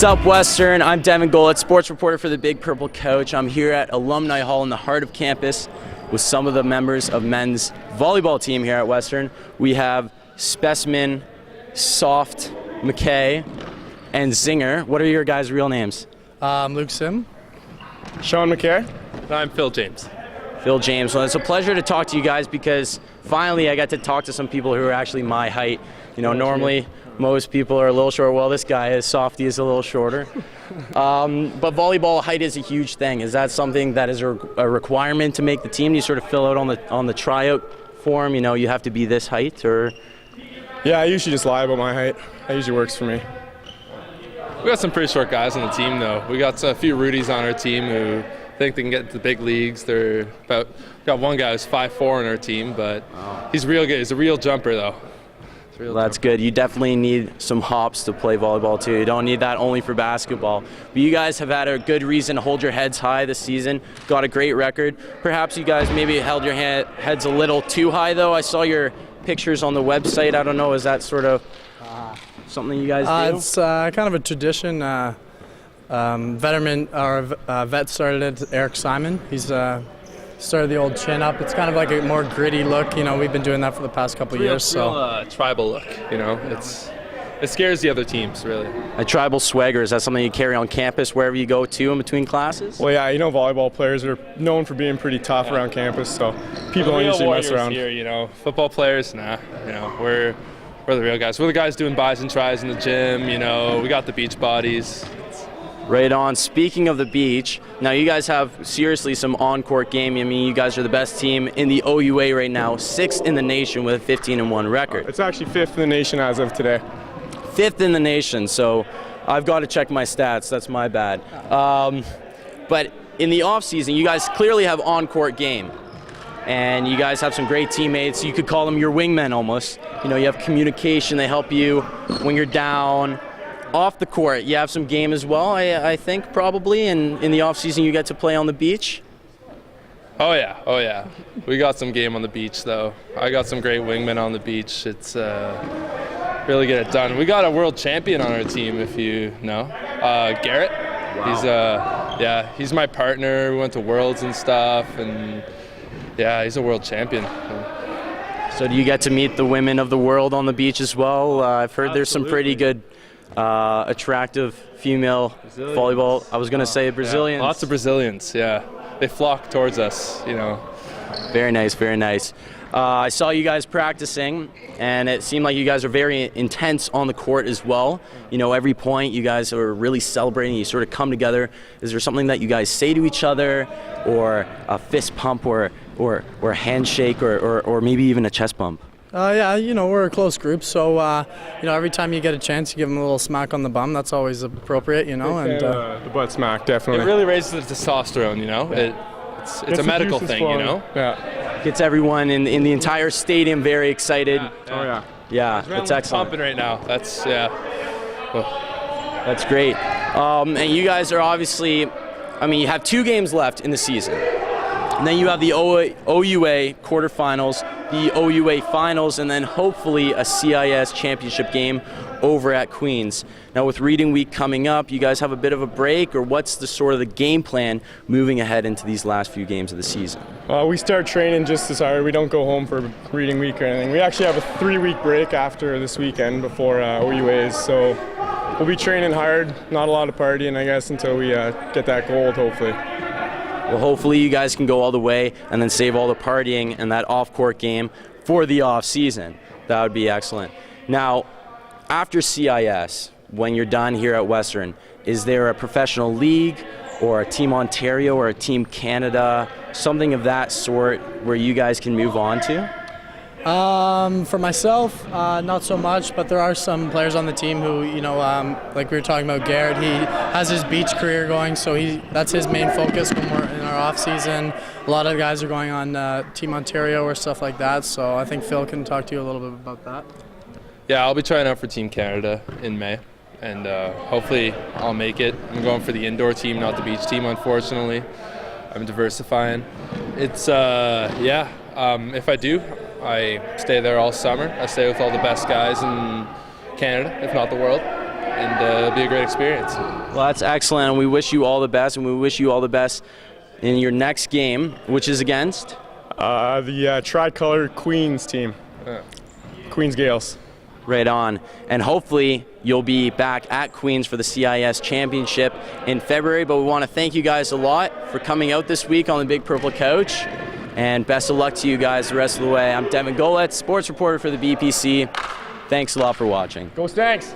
What's up, Western? I'm Devin, Golets, sports reporter for the Big Purple Coach. I'm here at Alumni Hall in the heart of campus with some of the members of men's volleyball team here at Western. We have Specimen, Soft, McKay, and Zinger. What are your guys' real names? Luke Sim. Sean McKay. And I'm Phil James. Phil James. Well, it's a pleasure to talk to you guys because finally I got to talk to some people who are actually my height. You know, normally most people are a little short. Well, this guy is Softy is a little shorter. But volleyball height is a huge thing. Is that something that is a requirement to make the team? Do you sort of fill out on the tryout form? You know, you have to be this height, or? Yeah, I usually just lie about my height. That usually works for me. We got some pretty short guys on the team, though. We got a few Rudies on our team who think they can get into the big leagues. We got one guy who's 5'4" on our team, but he's real good. He's a real jumper, though. Well, that's good. You definitely need some hops to play volleyball too. You don't need that only for basketball. But you guys have had a good reason to hold your heads high this season. Got a great record. Perhaps you guys maybe held your heads a little too high, though. I saw your pictures on the website. I don't know, is that sort of something you guys do? It's kind of a tradition. Vet started it, Eric Simon. He's started the old chin up. It's kind of like a more gritty look. You know, we've been doing that for the past couple of years. Real tribal look. You know, it scares the other teams really. A tribal swagger, is that something you carry on campus wherever you go to in between classes? Well, yeah, you know, volleyball players are known for being pretty tough around campus, so people don't usually mess around. Here, you know, football players, nah. You know, we're the real guys. We're the guys doing buys and tries in the gym. You know, we got the beach bodies. Right on. Speaking of the beach, now you guys have seriously some on-court game. I mean, you guys are the best team in the OUA right now, 6th in the nation with a 15-1 record. It's actually 5th in the nation as of today. 5th in the nation, so I've got to check my stats. That's my bad. But in the off-season, you guys clearly have on-court game. And you guys have some great teammates. You could call them your wingmen almost. You know, you have communication. They help you when you're down. Off the court, you have some game as well, I think, probably. And in the off-season, you get to play on the beach. Oh yeah. We got some game on the beach, though. I got some great wingmen on the beach. It's really get it done. We got a world champion on our team, if you know, Garrett. Wow. He's my partner. We went to Worlds and stuff, and yeah, he's a world champion. So do you get to meet the women of the world on the beach as well? I've heard there's some pretty good, attractive female volleyball. I was going to say Brazilians. Yeah, lots of Brazilians, yeah. They flock towards us, you know. Very nice, very nice. I saw you guys practicing, and it seemed like you guys are very intense on the court as well. You know, every point you guys are really celebrating. You sort of come together. Is there something that you guys say to each other, or a fist pump, or a handshake, or maybe even a chest bump? Yeah, you know, we're a close group, so you know, every time you get a chance, you give them a little smack on the bum. That's always appropriate, you know. And the butt smack, definitely. It really raises the testosterone, you know. Yeah. It's a medical thing, you know. Yeah. Gets everyone in the entire stadium very excited. Yeah. Oh yeah. Yeah, that's excellent. Pumping right now. That's That's great. And you guys are obviously, I mean, you have 2 games left in the season. And then you have the OUA quarterfinals, the OUA finals, and then hopefully a CIS championship game over at Queens. Now with reading week coming up, you guys have a bit of a break, or what's the sort of the game plan moving ahead into these last few games of the season? We start training just as hard. We don't go home for reading week or anything. We actually have a 3-week break after this weekend before OUAs, so we'll be training hard, not a lot of partying, I guess, until we get that gold, hopefully. Well, hopefully you guys can go all the way and then save all the partying and that off-court game for the off-season. That would be excellent. Now, after CIS, when you're done here at Western, is there a professional league or a Team Ontario or a Team Canada, something of that sort where you guys can move on to? For myself, not so much, but there are some players on the team who, you know, like we were talking about Garrett, he has his beach career going, so that's his main focus when we're in our off season. A lot of guys are going on Team Ontario or stuff like that, so I think Phil can talk to you a little bit about that. Yeah, I'll be trying out for Team Canada in May, and hopefully I'll make it. I'm going for the indoor team, not the beach team, unfortunately. I'm diversifying. It's, if I do, I stay there all summer. I stay with all the best guys in Canada, if not the world, and it'll be a great experience. Well, that's excellent, and we wish you all the best, and we wish you all the best in your next game, which is against? The Tricolor Queens team. Queens Gales. Right on. And hopefully you'll be back at Queens for the CIS Championship in February. But we want to thank you guys a lot for coming out this week on the Big Purple Couch. And best of luck to you guys the rest of the way. I'm Devin Golets, sports reporter for the BPC. Thanks a lot for watching. Go Stanks!